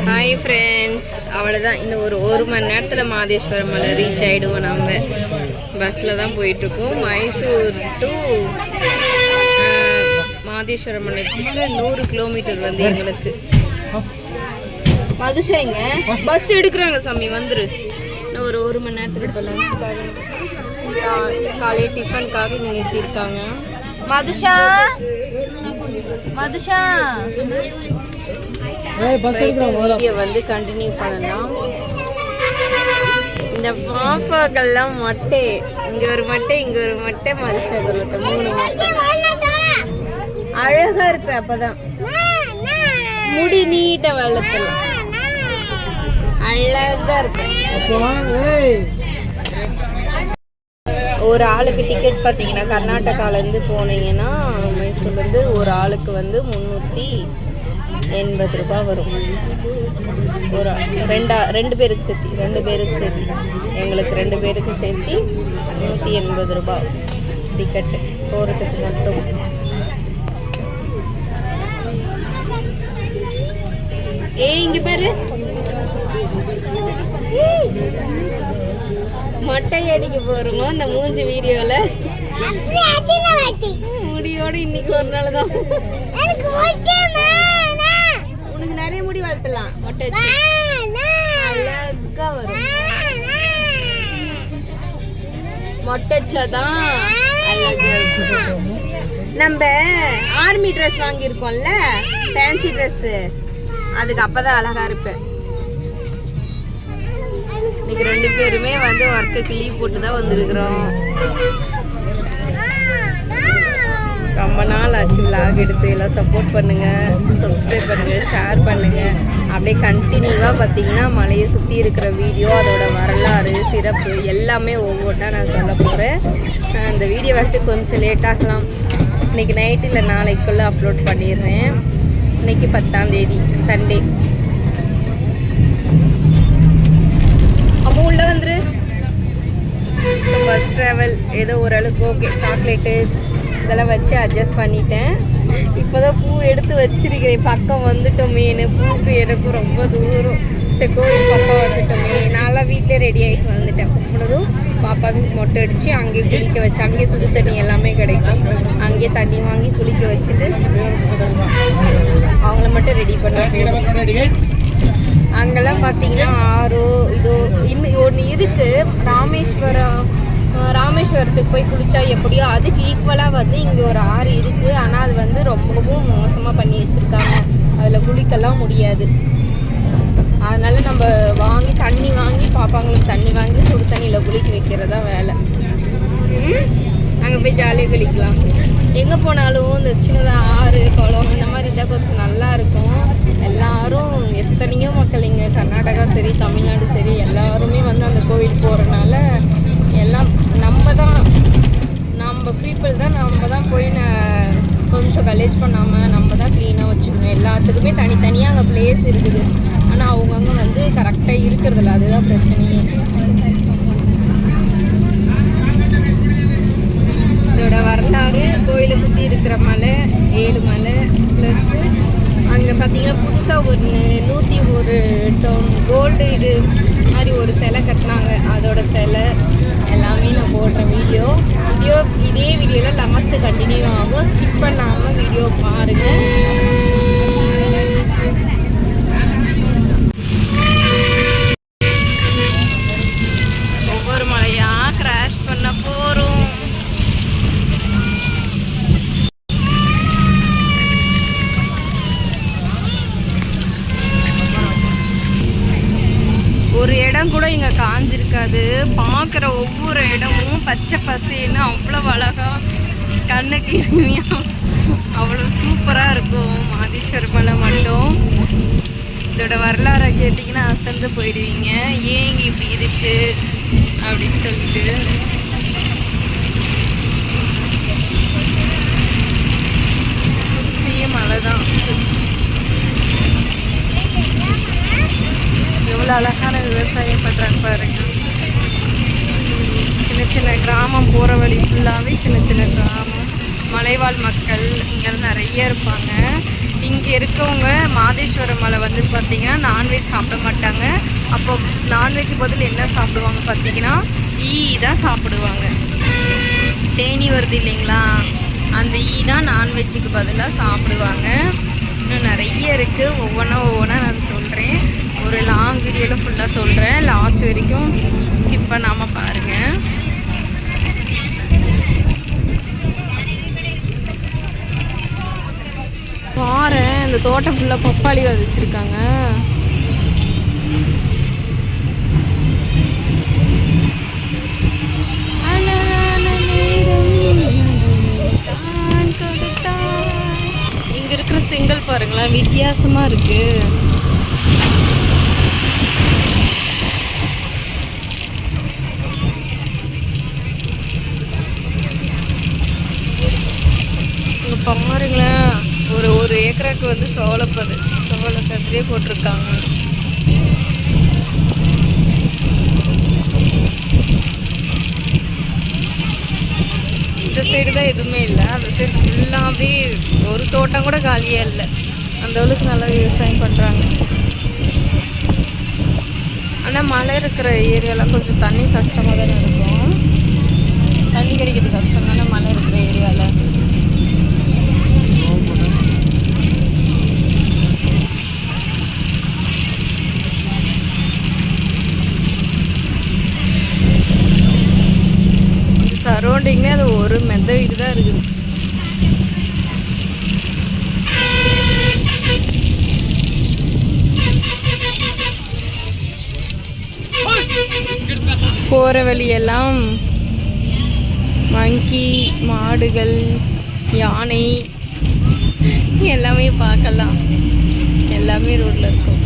Hi friends, அவ்வளோதான். இன்னும் ஒரு மணி நேரத்தில் மாதேஸ்வரம் மலை ரீச் ஆகிடுவோம். நம்ம பஸ்ஸில் தான் போயிட்டுருக்கோம். மைசூர் டு மாதேஸ்வரம் மலைக்கு 100 கிலோமீட்டர் வந்து எங்களுக்கு. மதுஷா இங்கே பஸ் எடுக்கிறாங்க சாமி, வந்துரு. இன்னும் ஒரு மணி நேரத்தில் இப்போ லஞ்சுக்காக காலையில் டிஃபனுக்காக இங்கே நிறுத்தியிருக்காங்க. மதுஷா வீடியோ வந்து கண்டினியூ பண்ணலாம். இந்த பாப்பாக்கெல்லாம் மொட்டை, இங்க ஒரு மொட்டை, இங்க ஒரு மொட்டை, மதுஷாக்கு ஒரு மொட்டை, 3 மொட்டை. அழகா இருப்ப, அப்பதான் முடி நீட்ட வளர்த்தலாம், அழகா இருப்ப. ஒரு ஆளுக்கு டிக்கெட் பார்த்தீங்கன்னா கர்நாடகாலேருந்து போனீங்கன்னா மைசூர்லேருந்து ஒரு ஆளுக்கு வந்து 380 ரூபாய் வரும். ஒரு ரெண்டு பேருக்கு சேர்த்தி எங்களுக்கு 2 பேருக்கு சேர்த்தி 180 ரூபாய் டிக்கெட்டு போகிறதுக்கு மட்டும். இங்கே பாரு, மொட்டை அடிக்க போறோமோ அந்த மூஞ்சி வீடியோல. முடியோட இன்னைக்கு ஒரு நாள் தான். உனக்கு நிறைய முடி வளர்த்தலாம், மொட்டை அழகா வரும். மொட்டைச்சாதான் அழகா இருக்கும். நம்ம ஆர்மி ட்ரெஸ் வாங்கியிருக்கோம்ல, ஃபேன்சி ட்ரெஸ், அதுக்கு அப்பதான் அழகா இருப்பேன். இன்னைக்கு 2 பேருமே வந்து ஒர்க்குக்கு லீவ் போட்டு தான் வந்திருக்கிறோம். ரொம்ப நாள் ஆச்சு விலாக் எடுத்து. எல்லாம் சப்போர்ட் பண்ணுங்கள், சப்ஸ்கிரைப் பண்ணுங்கள், ஷேர் பண்ணுங்கள். அப்படியே கண்டினியூவாக பார்த்தீங்கன்னா மலையை சுற்றி இருக்கிற வீடியோ, அதோட வரலாறு, சிறப்பு எல்லாமே ஒவ்வொன்றா நான் சொல்ல போகிறேன். அந்த வீடியோ வரத்துக்கு கொஞ்சம் லேட் ஆகலாம். இன்றைக்கி நைட்டு இல்லை நாளைக்குள்ளே அப்லோட் பண்ணிடுறேன். இன்றைக்கி 10ஆம் தேதி சண்டே. உள்ள வந்துரு. ஸோ பஸ் ட்ராவல் ஏதோ ஓரளவுக்கு ஓகே. சாக்லேட்டு இதெல்லாம் வச்சு அட்ஜஸ்ட் பண்ணிட்டேன். இப்போ தான் பூ எடுத்து வச்சிருக்கிறேன். பக்கம் வந்துட்டோமே, பூக்கு எனக்கும் ரொம்ப தூரம். சரி, கோயில் பக்கம் வந்துட்டோமே. நான்லாம் வீட்டிலே ரெடி ஆகிட்டு வந்துட்டேன். முன்னதும் பாப்பாவுக்கு மொட்டை அடித்து அங்கேயே குளிக்க வச்சு, அங்கேயே சுடு தண்ணி எல்லாமே கிடைக்கும், அங்கேயே தண்ணி வாங்கி குளிக்க வச்சுட்டு அவங்கள மட்டும் ரெடி பண்ண. அங்கெல்லாம் பார்த்தீங்கன்னா ஆறோ இதோ இன்னும் ஒன்று இருக்குது. ராமேஸ்வரத்துக்கு போய் குளித்தா எப்படியோ அதுக்கு ஈக்குவலாக வந்து இங்கே ஒரு ஆறு இருக்குது. ஆனால் அது வந்து ரொம்பவும் மோசமாக பண்ணி வச்சுருக்காங்க. அதில் குளிக்கலாம் முடியாது. அதனால் நம்ம தண்ணி வாங்கி பாப்பாங்களுக்கு தண்ணி வாங்கி சுடு தண்ணியில் குளிக்க வைக்கிறதா வேலை. அங்கே போய் ஜாலியாக குளிக்கலாம். எங்கே போனாலும் இந்த சின்னதாக ஆறு, குளம் இந்த மாதிரி இருந்தால் கொஞ்சம் நல்லா இருக்கும். எல்லாரும் எத்தனையோ மக்கள் இங்கே கர்நாடகா சரி, தமிழ்நாடு சரி, எல்லாருமே வந்து அந்த கோவில் போகிறனால எல்லாம் நம்ம பீப்புள் தான். நம்ம தான் போய் கொஞ்சம் கலேஜ் பண்ணாமல் நம்ம தான் க்ளீனாக வச்சுக்கணும். எல்லாத்துக்குமே தனித்தனியாக அங்கே பிளேஸ் இருக்குது. ஆனால் அவங்கவுங்க வந்து கரெக்டாக இருக்கிறதில்ல, அதுதான் பிரச்சனையே. இதோட வரலாறு, கோயிலை சுற்றி இருக்கிற மலை 7 மலை ப்ளஸ்ஸு அங்கே பார்த்தீங்கன்னா புதுசாக ஒரு 101 டவுன் கோல்டு இது மாதிரி ஒரு சிலை கட்டினாங்க. அதோட சிலை எல்லாமே நான் போடுற வீடியோ இதே வீடியோவில் லாஸ்ட்டு கண்டினியூ ஆகும். ஸ்கிப் பண்ணாமல் வீடியோ பாருங்கள். ஒவ்வொரு மலையாக கிராஷ் பண்ண போகிறோம். ஒரு இடம் கூட இங்கே காஞ்சிருக்காது. பார்க்குற ஒவ்வொரு இடமும் பச்சை பசேன்னு அவ்வளோ அழகாக, கண்ணுக்கு இனிமையாக, அவ்வளோ சூப்பராக இருக்கும். மாதேஸ்வரம் மலை மட்டும் இதோட வரலாறை கேட்டிங்கன்னா அசந்து போயிடுவீங்க. ஏங்க இப்படி இருக்குது அப்படின்னு சொல்லிட்டு. சுற்றியும் மலை தான். எவ்வளோ அழகான விவசாயம் பண்ணுறாங்க பாருங்க. சின்ன சின்ன கிராமம், போகிற வழி ஃபுல்லாகவே சின்ன சின்ன கிராமம், மலைவாழ் மக்கள் இங்கே நிறைய இருப்பாங்க. இங்கே இருக்கவங்க மாதேஸ்வரம் மலை வந்து பார்த்திங்கன்னா நான்வெஜ் சாப்பிட மாட்டாங்க. அப்போ நான்வெஜ் பதில் என்ன சாப்பிடுவாங்க பார்த்திங்கன்னா ஈ தான் சாப்பிடுவாங்க. தேனி வருது இல்லைங்களா, அந்த ஈ தான் நான்வெஜ்ஜுக்கு பதிலாக சாப்பிடுவாங்க. இன்னும் நிறைய இருக்குது, ஒவ்வொன்றா நான் சொல்கிறேன். ஒரு லாங் வீடியோவில் ஃபுல்லாக சொல்கிறேன், லாஸ்ட் வரைக்கும் ஸ்கிப் பண்ணாமல் பாருங்கள். பாரு, இந்த தோட்டம் ஃபுல்லாக பப்பாளி வச்சுருக்காங்க. இங்கே இருக்கிற செங்கல் பாருங்களேன், வித்தியாசமாக இருக்குது. பாருங்களேன், ஒரு ஏக்கராக்கு வந்து சோளக்கதிரே போட்டிருக்காங்க. இந்த சைடு தான் எதுவுமே இல்லை, அந்த சைடு ஃபுல்லாகவே ஒரு தோட்டம் கூட காலியாக இல்லை. அந்த அளவுக்கு நல்லா விவசாயம் பண்ணுறாங்க. ஆனால் மழை இருக்கிற ஏரியாலாம் கொஞ்சம் தண்ணி கஷ்டமாக தானே இருக்கும். தண்ணி கிடைக்கிறது கஷ்டம் தானே மழை இருக்கிற ஏரியாவில். சரௌண்டிங்லேயே அது ஒரு மெத்த வீடு தான் இருக்குது. போகிற வழியெல்லாம் மங்கி, மாடுகள், யானை எல்லாமே பார்க்கலாம். எல்லாமே ரோட்டில் இருக்கும்.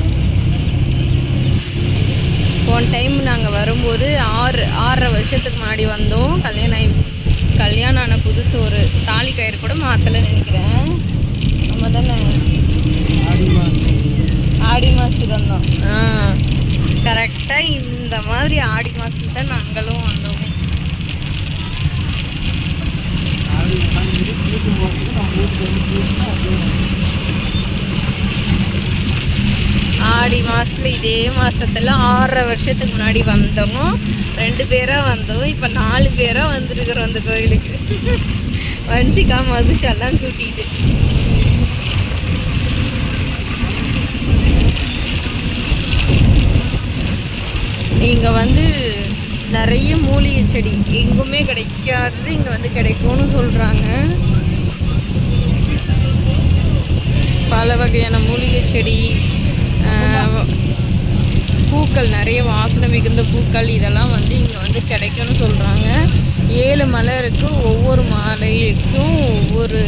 போன டைம் நாங்கள் வரும்போது 6.5 வருஷத்துக்கு முன்னாடி வந்தோம். கல்யாணம் ஆன புதுசு ஒரு தாலி கயிறு கூட மாற்றலை நினைக்கிறேன். நம்ம தானே ஆடி மாதத்துக்கு வந்தோம். கரெக்டாக இந்த மாதிரி ஆடி மாதத்துக்கு தான் நாங்களும் வந்தோம். ஆடி மாதத்துல இதே மாதத்தில் 6.5 வருஷத்துக்கு முன்னாடி வந்தோம். 2 பேராக வந்தோம். இப்போ 4 பேராக வந்துருக்குறோம் அந்த கோயிலுக்கு. வஞ்சிகா, மதுஷெல்லாம் கூட்டிகிட்டு. இங்கே வந்து நிறைய மூலிகை செடி எங்குமே கிடைக்காதது இங்கே வந்து கிடைக்கும்னு சொல்கிறாங்க. பல வகையான மூலிகை செடி, பூக்கள், நிறைய வாசனை மிகுந்த பூக்கள் இதெல்லாம் வந்து இங்கே வந்து கிடைக்கும்னு சொல்கிறாங்க. 7 மலை இருக்குது. ஒவ்வொரு மலைக்கும் ஒவ்வொரு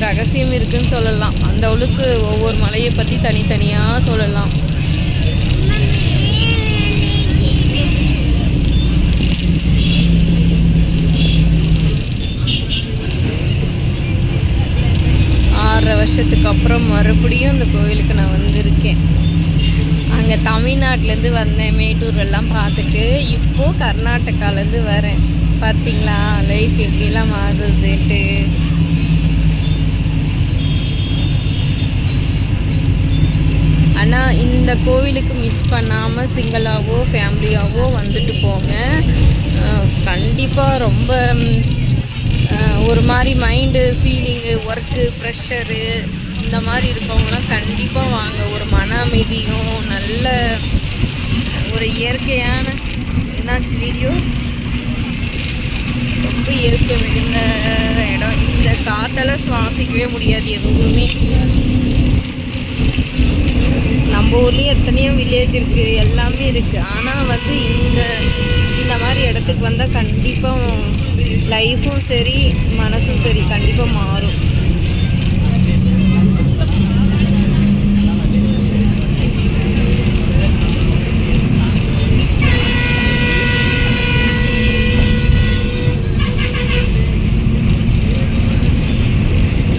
ரகசியம் இருக்குதுன்னு சொல்லலாம். அந்த அளவுக்கு ஒவ்வொரு மலையை பற்றி தனித்தனியாக சொல்லலாம். வருஷத்துக்கு அப்புறம் மறுபடியும் இந்த கோயிலுக்கு நான் வந்திருக்கேன். அங்கே தமிழ்நாட்டிலேருந்து வந்தேன், மேட்டூர் எல்லாம் பார்த்துட்டு. இப்போது கர்நாடகாலேருந்து வரேன். பார்த்தீங்களா லைஃப் எப்படிலாம் மாறுதுன்ட்டு. ஆனால் இந்த கோவிலுக்கு மிஸ் பண்ணாமல் சிங்கிளாகவோ ஃபேமிலியாகவோ வந்துட்டு போங்க. கண்டிப்பாக ரொம்ப ஒரு மாதிரி மைண்டு ஃபீலிங்கு, ஒர்க்கு ப்ரெஷரு இந்த மாதிரி இருக்கவங்களாம் கண்டிப்பாக வாங்க. ஒரு மன அமைதியும் நல்ல ஒரு இயற்கையான என்னாச்சு வீடியோ, ரொம்ப இயற்கை மிகுந்த இடம். இந்த காற்றெல்லாம் சுவாசிக்கவே முடியாது எங்குமே. நம்ம ஊர்லேயும் எத்தனையோ வில்லேஜ் இருக்குது, எல்லாமே இருக்குது. ஆனால் வந்து இந்த மாதிரி இடத்துக்கு வந்தால் கண்டிப்பாக லைஃப்பும் சரி மனசும் சரி கண்டிப்பாக மாறும்.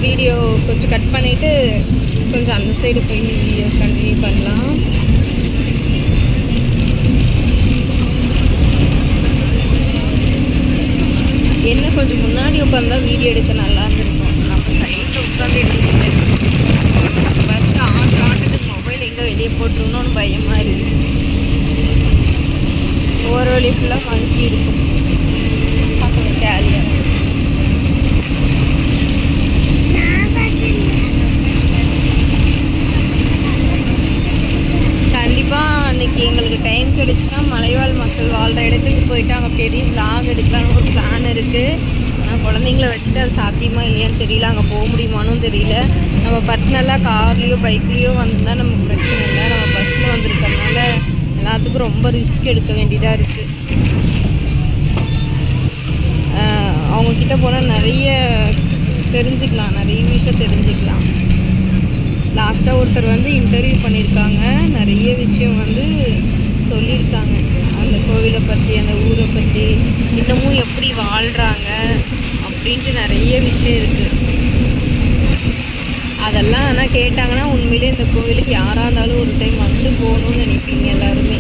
வீடியோ கொஞ்சம் கட் பண்ணிவிட்டு கொஞ்சம் அந்த சைடு போய் வீடியோ கண்டினியூ பண்ணலாம். என்ன கொஞ்சம் முன்னாடி உட்காந்தா வீடியோ எடுக்க நல்லா இருந்திருக்கும். நம்ம சைடில் உட்காந்து எடுத்துக்கிட்டு எங்கே வெளியே போட்டுருணும்னு பயமாக இருக்குது. ஒரு வழி ஃபுல்லாக மங்கி இருக்கும், பார்க்கலாம் ஜாலியாக. கண்டிப்பாக அன்றைக்கி எங்களுக்கு டைம் கிடச்சுன்னா மலைவாழ் மக்கள் வாழ்கிற இடத்துக்கு போயிட்டு அங்கே பெரிய விளாக் எடுக்கலான்னு ஒரு பிளான் இருக்குது. ஆனால் குழந்தைங்கள வச்சுட்டு அது சாத்தியமா இல்லையான்னு தெரியல, அங்கே போக முடியுமானும் தெரியல. நம்ம பர்சனலாக கார்லேயோ பைக்லேயோ வந்திருந்தால் நமக்கு பிரச்சனை இல்லை. நம்ம பஸ்ஸில் வந்திருக்கறனால எல்லாத்துக்கும் ரொம்ப ரிஸ்க் எடுக்க வேண்டியதாக இருக்குது. அவங்கக்கிட்ட போனால் நிறைய தெரிஞ்சுக்கலாம், நிறைய விஷயம் தெரிஞ்சுக்கலாம். லாஸ்ட்டாக ஒருத்தர் வந்து இன்டர்வியூ பண்ணியிருக்காங்க, நிறைய விஷயம் வந்து சொல்லியிருக்காங்க அந்த கோவிலை பற்றி, அந்த ஊரை பற்றி, இன்னமும் எப்படி வாழ்கிறாங்க அப்படின்ட்டு நிறைய விஷயம் இருக்குது. அதெல்லாம் ஆனால் கேட்டாங்கன்னா உண்மையிலே இந்த கோவிலுக்கு யாராக இருந்தாலும் ஒரு டைம் வந்து போகணும்னு நினைப்பீங்க எல்லாருமே.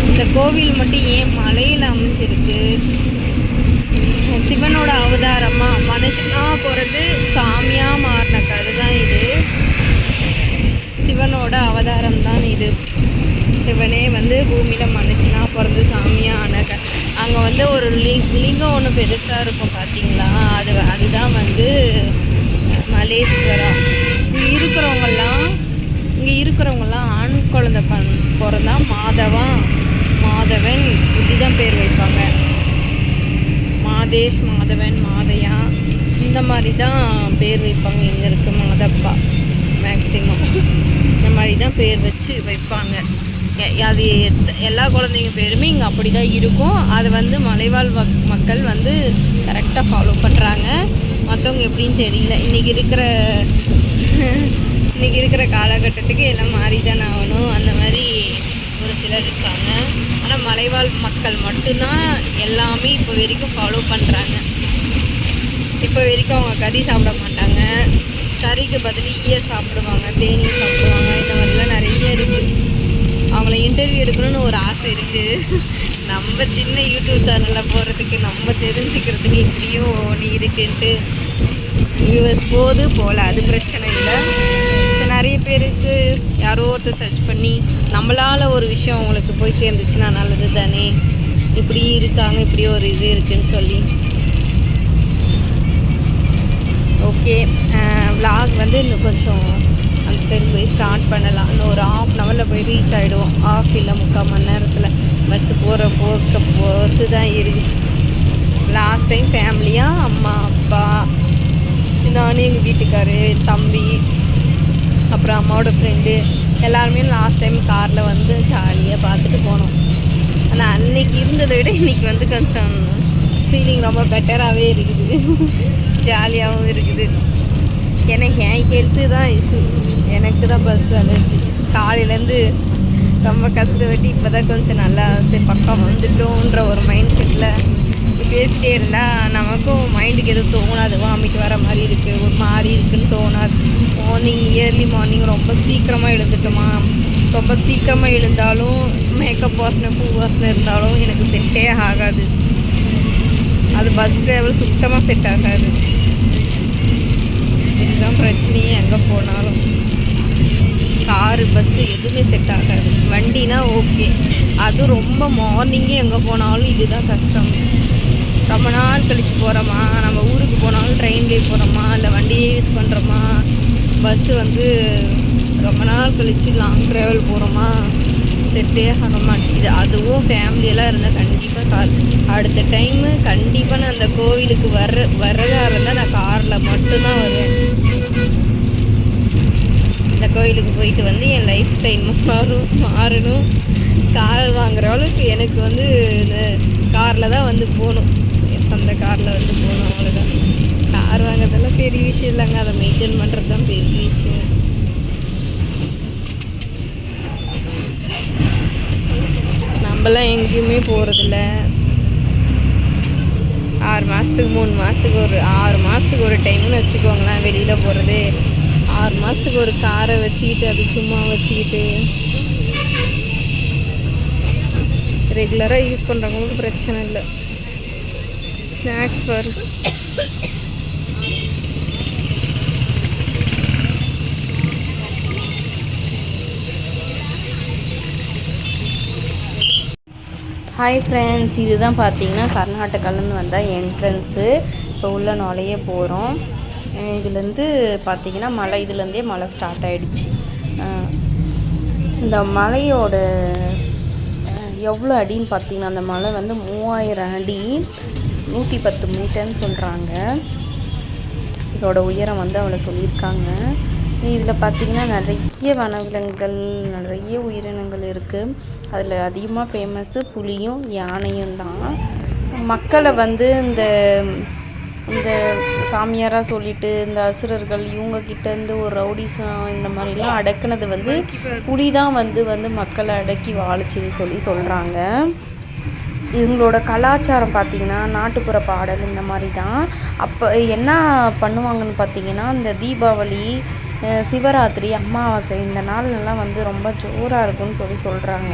இந்த கோவில் மட்டும் ஏன் மலையில் அமைஞ்சிருக்கு? சிவனோட அவதாரமாக மனுஷனாக பிறந்து சாமியாக மாறின கதை தான் இது. சிவனோட அவதாரம் தான் இது. சிவனே வந்து பூமியில் மனுஷனாக பிறந்து சாமியாக ஆன அங்கே வந்து ஒரு லிங்கம் ஒன்று பெருசாக இருக்கும் பார்த்தீங்களா, அதுதான் வந்து மலேஸ்வரா. இங்கே இருக்கிறவங்கெல்லாம் ஆண் குழந்தை பிறந்தா மாதவன் இப்படி தான் பேர் வைப்பாங்க. மாதேஷ், மாதவன், மாதையா இந்த மாதிரி தான் பேர் வைப்பாங்க. இங்கே இருக்க மாதப்பா மேக்சிமம் இந்த மாதிரி தான் பேர் வச்சு வைப்பாங்க. அது எல்லா குழந்தைங்க பேருமே இங்கே அப்படி தான் இருக்கும். அதை வந்து மலைவாழ் மக்கள் வந்து கரெக்டாக ஃபாலோ பண்ணுறாங்க. மற்றவங்க எப்படின்னு தெரியல. இன்றைக்கி இருக்கிற காலகட்டத்துக்கு எல்லாம் மாறி தான் ஆகணும், அந்த மாதிரி ஒரு சிலர் இருக்காங்க. ஆனால் மலைவாழ் மக்கள் மட்டும்தான் எல்லாமே இப்போ வரைக்கும் ஃபாலோ பண்ணுறாங்க. இப்போ வரைக்கும் அவங்க கறி சாப்பிட மாட்டாங்க, கறிக்கு பதில் சாப்பிடுவாங்க, தேனி சாப்பிடுவாங்க. இந்த மாதிரிலாம் நிறைய இருக்குது. அவங்கள இன்டர்வியூ எடுக்கணும்னு ஒரு ஆசை இருக்குது. நம்ம சின்ன யூடியூப் சேனலில் போகிறதுக்கு, நம்ம தெரிஞ்சுக்கிறதுக்கு இப்படியும் ஒன்று இருக்குன்ட்டு யூஎஸ் போகல, அது பிரச்சனை இல்லை. நிறைய பேருக்கு யாரோ ஒருத்தர் சர்ச் பண்ணி நம்மளால் ஒரு விஷயம் அவங்களுக்கு போய் சேர்ந்துச்சுன்னா நல்லது தானே. இப்படி இருக்காங்க, இப்படி ஒரு இது இருக்குதுன்னு சொல்லி. ஓகே, விளாக் வந்து இன்னும் கொஞ்சம் அந்த சைடு போய் ஸ்டார்ட் பண்ணலாம். இன்னும் ஒரு 1/2 hourல போய் ரீச் ஆகிடுவோம். 1/2 இல்லை 3/4 மணி நேரத்தில் பஸ்ஸு பொறுத்து தான் இருக்குது. லாஸ்ட் டைம் ஃபேமிலியாக அம்மா, அப்பா, நானும் எங்கள் வீட்டுக்காரு, தம்பி, அப்புறம் அம்மாவோட ஃப்ரெண்டு எல்லாருமே லாஸ்ட் டைம் காரில் வந்து ஜாலியாக பார்த்துட்டு போனோம். ஆனால் அன்றைக்கி இருந்ததை விட இன்றைக்கி வந்து கொஞ்சம் ஃபீலிங் ரொம்ப பெட்டராகவே இருக்குது, ஜாலியாகவும் இருக்குது. எனக்கு என் ஹெல்த்து தான் இஷ்யூ, எனக்கு தான் பஸ் அலர்ஜி. காலையிலேருந்து ரொம்ப கஷ்டப்பட்டு இப்போ தான் கொஞ்சம் நல்லா பக்கம் வந்துட்டோன்ற ஒரு மைண்ட் செட்டில் பேசிட்டே இருந்தால் நமக்கும் மைண்டுக்கு எதுவும் தோணாது. வாமிட்டு வர மாதிரி இருக்குது, ஒரு மாதிரி இருக்குதுன்னு தோணாது. ஏர்லி மார்னிங் ரொம்ப சீக்கிரமாக எழுந்துட்டோமா, ரொம்ப சீக்கிரமாக எழுந்தாலும் மேக்கப் வாசனை, பூ வாசனை இருந்தாலும் எனக்கு செட்டே ஆகாது. அது பஸ் ட்ராவல் சுத்தமாக செட் ஆகாது. இதுதான் பிரச்சனையே. எங்கே போனாலும் காரு, பஸ்ஸு எதுவுமே செட் ஆகாது. வண்டினா ஓகே, அது ரொம்ப மார்னிங்கே எங்கே போனாலும் இதுதான் கஷ்டம். ரொம்ப நாள் கழித்து போகிறோமா, நம்ம ஊருக்கு போனாலும் ட்ரெயின்லேயே போகிறோமா, இல்லை வண்டியே யூஸ் பண்ணுறோமா, பஸ்ஸு வந்து ரொம்ப நாள் கழித்து லாங் ட்ராவல் போகிறோமா, செட்டே ஆக மாட்டேங்குது. அதுவும் ஃபேமிலியெல்லாம் இருந்தால் கண்டிப்பாக கார். அடுத்த டைமு கண்டிப்பாக நான் அந்த கோவிலுக்கு வர்றதா இருந்தால் நான் காரில் மட்டும்தான் வருவேன். இந்த கோவிலுக்கு போயிட்டு வந்து என் லைஃப் ஸ்டைல் மாறணும். கார் வாங்குற அளவுக்கு எனக்கு வந்து இந்த காரில் தான் வந்து போகணும், சொந்த காரில் வந்து போகணும், அவ்வளோதான். கார் வாங்குறதெல்லாம் பெரிய விஷயம் இல்லைங்க, அதை மெயின்டைன் பண்ணுறது தான் பெரிய விஷயம். நம்மளாம் எங்கேயுமே போகிறதில்ல. 6 மாதத்துக்கு 3 மாதத்துக்கு 6 மாதத்துக்கு ஒரு டைம்னு வச்சுக்கோங்களேன் வெளியில் போகிறது. 6 மாதத்துக்கு ஒரு காரை வச்சுக்கிட்டு அது சும்மா வச்சுக்கிட்டு ரெகுலராக யூஸ் பண்ணுறவங்களுக்கு பிரச்சனை இல்லை. ஸ்நாக்ஸ் பாரு, ஹாய் ஃப்ரெண்ட்ஸ், இதுதான் பார்த்தீங்கன்னா கர்நாடகாலேருந்து வந்தால் என்ட்ரன்ஸு. இப்போ உள்ள நுழைய போகிறோம். இதுலேருந்து பார்த்தீங்கன்னா இதுலேருந்தே மலை ஸ்டார்ட் ஆகிடுச்சு. இந்த மலையோட எவ்வளோ அடின்னு பார்த்தீங்கன்னா அந்த மலை வந்து 3000 அடி 110 மீட்டர்னு சொல்கிறாங்க. இதோட உயரம் வந்து அவ்வளோ சொல்லியிருக்காங்க. இதில் பார்த்திங்கன்னா நிறைய வனவிலங்குகள், நிறைய உயிரினங்கள் இருக்குது. அதில் அதிகமாக ஃபேமஸ்ஸு புலியும் யானையும் தான். மக்களை வந்து இந்த சாமியாராக சொல்லிட்டு இந்த அசுரர்கள் இவங்கக்கிட்டேருந்து ஒரு ரவுடிசம் இந்த மாதிரிலாம் அடக்குனது வந்து புலி தான் வந்து மக்களை அடக்கி வாழிச்சுன்னு சொல்கிறாங்க. இவங்களோட கலாச்சாரம் பார்த்திங்கன்னா நாட்டுப்புற பாடல் இந்த மாதிரி தான். அப்போ என்ன பண்ணுவாங்கன்னு பார்த்திங்கன்னா இந்த தீபாவளி, சிவராத்திரி, அமாவாசை இந்த நாள்லாம் வந்து ரொம்ப ஜோராக இருக்குன்னு சொல்கிறாங்க.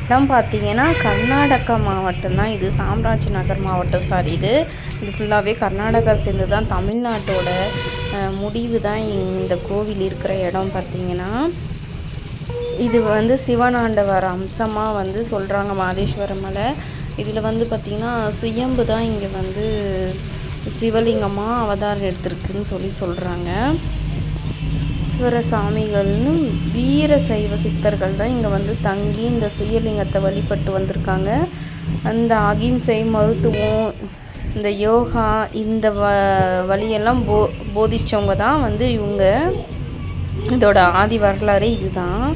இடம் பார்த்திங்கன்னா கர்நாடகா மாவட்டம் தான் இது. சாம்ராஜ் நகர் மாவட்டம் இது ஃபுல்லாகவே கர்நாடகா சேர்ந்து தான். தமிழ்நாட்டோட முடிவு தான் இந்த கோவில் இருக்கிற இடம் பார்த்திங்கன்னா. இது வந்து சிவனாண்டவர் அம்சமாக வந்து சொல்கிறாங்க மாதேஸ்வர மலை. இதில் வந்து பார்த்திங்கன்னா சுயம்பு தான் இங்கே வந்து சிவலிங்கமாக அவதாரம் எடுத்திருக்குன்னு சொல்கிறாங்க. ஈஸ்வர சாமிகள்னு வீர சைவ சித்தர்கள் தான் இங்கே வந்து தங்கி இந்த சுயலிங்கத்தை வழிபட்டு வந்திருக்காங்க. அந்த அகிம்சை, மருத்துவம், இந்த யோகா இந்த வழியெல்லாம் போதிச்சவங்க தான் வந்து இவங்க. இதோட ஆதி வரலாறு இதுதான்.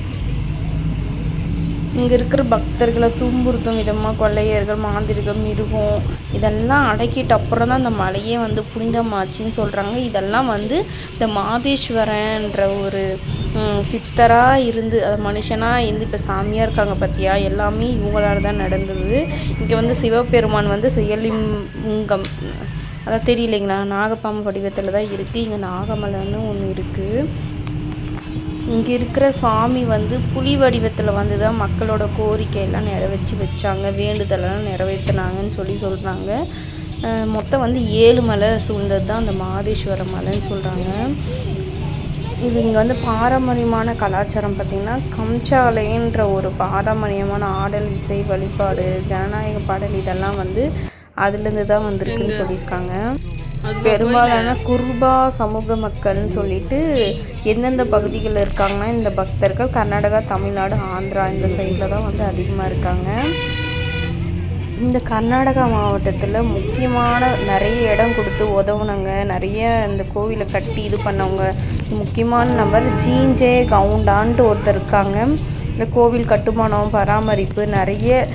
இங்கே இருக்கிற பக்தர்களை துன்புறுத்தும் விதமாக கொள்ளையர்கள், மாந்திரிகம், மிருகம் இதெல்லாம் அடக்கிட்டு அப்புறம் தான் இந்த மலையே வந்து புனிதமாச்சின்னு சொல்கிறாங்க. இதெல்லாம் வந்து இந்த மாதேஸ்வரன்ற ஒரு சித்தராக இருந்து மனுஷனாக இருந்து இப்போ சாமியாக இருக்காங்க பார்த்தியா, எல்லாமே இவங்களால தான் நடந்தது. இங்கே வந்து சிவபெருமான் வந்து சுயலிங்கம் அதான் தெரியலைங்களா, நாகப்பாம்பு வடிவத்தில் தான் இருக்குது. இங்கே நாகமலைன்னு ஒன்று இருக்குது. இங்கே இருக்கிற சாமி வந்து புலி வடிவத்தில் வந்து தான் மக்களோட கோரிக்கையெல்லாம் வச்சாங்க, வேண்டுதலெல்லாம் நிறைவேற்றினாங்கன்னு சொல்கிறாங்க. மொத்தம் வந்து 7 மலை சூழ்ந்தது தான் அந்த மாதேஸ்வர மலைன்னு சொல்கிறாங்க. இது இங்கே வந்து பாரம்பரியமான கலாச்சாரம் பார்த்திங்கன்னா கம்சாலைன்ற ஒரு பாரம்பரியமான ஆடல், இசை, வழிபாடு, ஜனநாயக பாடல் இதெல்லாம் வந்து அதுலேருந்து தான் வந்திருக்குன்னு சொல்லியிருக்காங்க. பெரும்பாலான குருபா சமூக மக்கள்னு சொல்லிட்டு எந்தெந்த பகுதிகளில் இருக்காங்கன்னா இந்த பக்தர்கள் கர்நாடகா, தமிழ்நாடு, ஆந்திரா இந்த சைடில் தான் வந்து அதிகமாக இருக்காங்க. இந்த கர்நாடகா மாவட்டத்தில் முக்கியமான நிறைய இடம் கொடுத்து உதவுனங்க, நிறைய இந்த கோவிலை கட்டி இது பண்ணவங்க முக்கியமான நபர் ஜீஞ்சே கவுண்டான்ட்டு ஒருத்தர் இருக்காங்க. இந்த கோவில் கட்டுமானம், பராமரிப்பு, நிறைய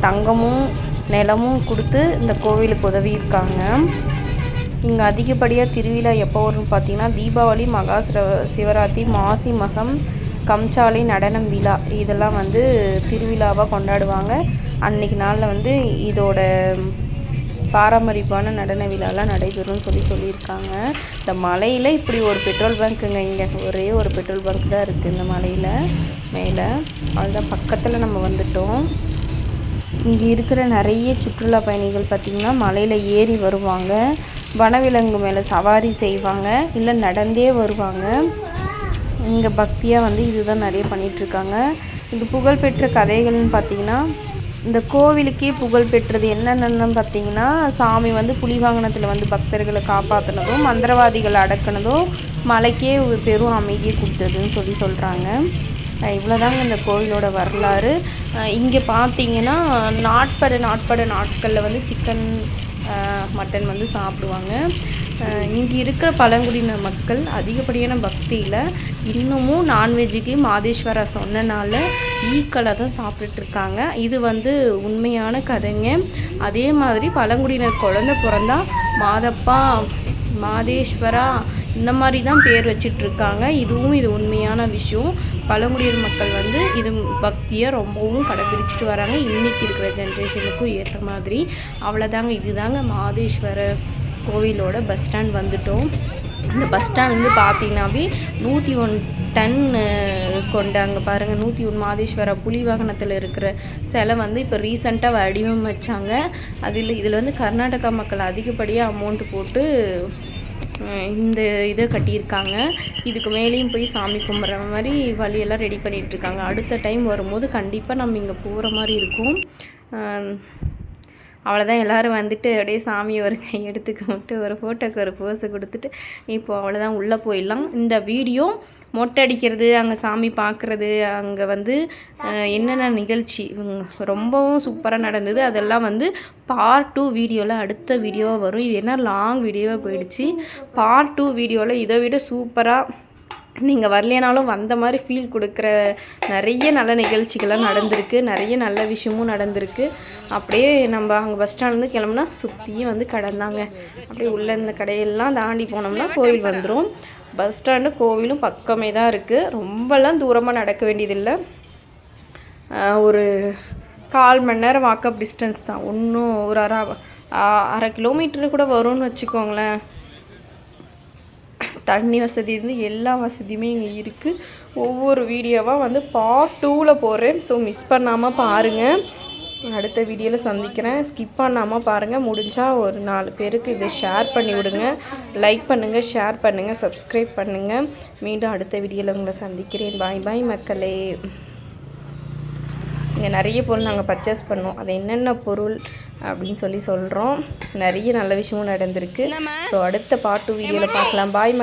தங்கமும் நிலமும் கொடுத்து இந்த கோவிலுக்கு உதவி இருக்காங்க. இங்கே அதிகப்படியாக திருவிழா எப்போ வரும்னு பார்த்தீங்கன்னா தீபாவளி, மகா சிவராத்திரி, மாசி மகம், கம்சாலை நடனம் விழா இதெல்லாம் வந்து திருவிழாவாக கொண்டாடுவாங்க. அன்றைக்கி நாளில் வந்து இதோட பாரம்பரியமான நடன விழாலாம் நடைபெறும்னு சொல்லியிருக்காங்க. இந்த மலையில் இப்படி ஒரு பெட்ரோல் பங்க்குங்க, இங்கே ஒரே ஒரு பெட்ரோல் பங்க் தான் இருக்குது இந்த மலையில் மேலே. அதுதான் பக்கத்தில் நம்ம வந்துட்டோம். இங்கே இருக்கிற நிறைய சுற்றுலா பயணிகள் பார்த்திங்கன்னா மலையில் ஏறி வருவாங்க, வனவிலங்கு மேலே சவாரி செய்வாங்க, இல்லை நடந்தே வருவாங்க. இங்கே பக்தியாக வந்து இதுதான் நிறைய பண்ணிகிட்ருக்காங்க. இது புகழ்பெற்ற கதைகள்னு பார்த்திங்கன்னா இந்த கோவிலுக்கே புகழ் பெற்றது என்னென்னு பார்த்திங்கன்னா சாமி வந்து புலி வாகனத்தில் வந்து பக்தர்களை காப்பாற்றினதும், மந்திரவாதிகளை அடக்குனதும், மலைக்கே பெரும் அமைதியை கொடுத்ததுன்னு சொல்கிறாங்க. இவ்வளோதாங்க இந்த கோவிலோட வரலாறு. இங்கே பார்த்தீங்கன்னா நாட்களில் வந்து சிக்கன், மட்டன் வந்து சாப்பிடுவாங்க. இங்கே இருக்கிற பழங்குடியின மக்கள் அதிகப்படியான பக்தியில் இன்னமும் நான்வெஜ்ஜுக்கு மாதேஸ்வரா சொன்னனால ஈக்கலை தான் சாப்பிட்டுட்ருக்காங்க. இது வந்து உண்மையான கதைங்க. அதே மாதிரி பழங்குடியினர் குழந்தை பிறந்தா மாதப்பா, மாதேஸ்வரா இந்த மாதிரி தான் பேர் வச்சிட்ருக்காங்க. இது உண்மையான விஷயம். பழங்குடியினர் மக்கள் வந்து இது பக்தியை ரொம்பவும் கடைப்பிடிச்சிட்டு வராங்க இன்றைக்கி இருக்கிற ஜென்ரேஷனுக்கும் ஏற்ற மாதிரி. அவ்வளோதாங்க, இதுதாங்க மாதேஸ்வர கோவிலோட பஸ் ஸ்டாண்ட் வந்துட்டோம். இந்த பஸ் ஸ்டாண்ட் வந்து பார்த்தீங்கன்னாவே 101 டன் கொண்டாங்க பாருங்கள். 101 மாதேஸ்வர புலி வாகனத்தில் இருக்கிற சிலை வந்து இப்போ ரீசெண்டாக வடிவமைச்சாங்க. இதில் வந்து கர்நாடகா மக்கள் அதிகப்படியாக அமௌண்ட்டு போட்டு இந்த இதை கட்டியிருக்காங்க. இதுக்கு மேலேயும் போய் சாமி கும்பிட்ற மாதிரி வழியெல்லாம் ரெடி பண்ணிகிட்ருக்காங்க. அடுத்த டைம் வரும்போது கண்டிப்பாக நம்ம இங்கே போகிற மாதிரி இருக்கும். அவ்வளோதான், எல்லோரும் வந்துட்டு அப்படியே சாமி ஒரு கை எடுத்து கும்பிட்டு ஒரு ஃபோட்டோக்கு ஒரு போஸை கொடுத்துட்டு இப்போது அவ்வளோதான், உள்ளே போயிடலாம். இந்த வீடியோ மொட்டை அடிக்கிறது, அங்கே சாமி பார்க்குறது, அங்கே வந்து என்னென்ன நிகழ்ச்சி ரொம்பவும் சூப்பராக நடந்தது, அதெல்லாம் வந்து பார்ட் 2 வீடியோவில் அடுத்த வீடியோவாக வரும். இது என்ன லாங் வீடியோவாக போயிடுச்சு. பார்ட் 2 வீடியோவில் இதை விட சூப்பராக நீங்கள் வரலைனாலும் வந்த மாதிரி ஃபீல் கொடுக்குற நிறைய நல்ல நிகழ்ச்சிகள்லாம் நடந்திருக்கு, நிறைய நல்ல விஷயமும் நடந்திருக்கு. அப்படியே நம்ம அங்கே பஸ் ஸ்டாண்ட்லேருந்து கிளம்புனா சுற்றியும் வந்து கடந்தாங்க. அப்படியே உள்ளே இந்த கடையெல்லாம் தாண்டி போனோம்னா கோவில் வந்துடும். பஸ் ஸ்டாண்டு கோவிலும் பக்கமே தான் இருக்குது. ரொம்பலாம் தூரமாக நடக்க வேண்டியதில்லை. ஒரு 1/4 மணி நேரம் வாக்கப் டிஸ்டன்ஸ் தான். இன்னும் ஒரு அரை கிலோமீட்டரு கூட வரும்னு வச்சுக்கோங்களேன். தண்ணி வசதி இருந்து எல்லா வசதியுமே இங்கே இருக்குது. ஒவ்வொரு வீடியோவாக வந்து பார்ட் 2ல் போடுறேன். ஸோ மிஸ் பண்ணாமல் பாருங்கள். அடுத்த வீடியோவில் சந்திக்கிறேன். ஸ்கிப் பண்ணாமல் பாருங்கள். முடிஞ்சால் ஒரு 4 பேருக்கு இதை ஷேர் பண்ணி விடுங்க. லைக் பண்ணுங்கள், ஷேர் பண்ணுங்கள், சப்ஸ்கிரைப் பண்ணுங்கள். மீண்டும் அடுத்த வீடியோவில் உங்களை சந்திக்கிறேன். பாய் பாய் மக்களே. இங்கே நிறைய பொருள் நாங்கள் பர்ச்சேஸ் பண்ணோம். அது என்னென்ன பொருள் அப்படின்னு சொல்கிறோம். நிறைய நல்ல விஷயமும் நடந்திருக்கு. ஸோ அடுத்த பார்ட் 2 வீடியோவில் பார்க்கலாம். பாய்.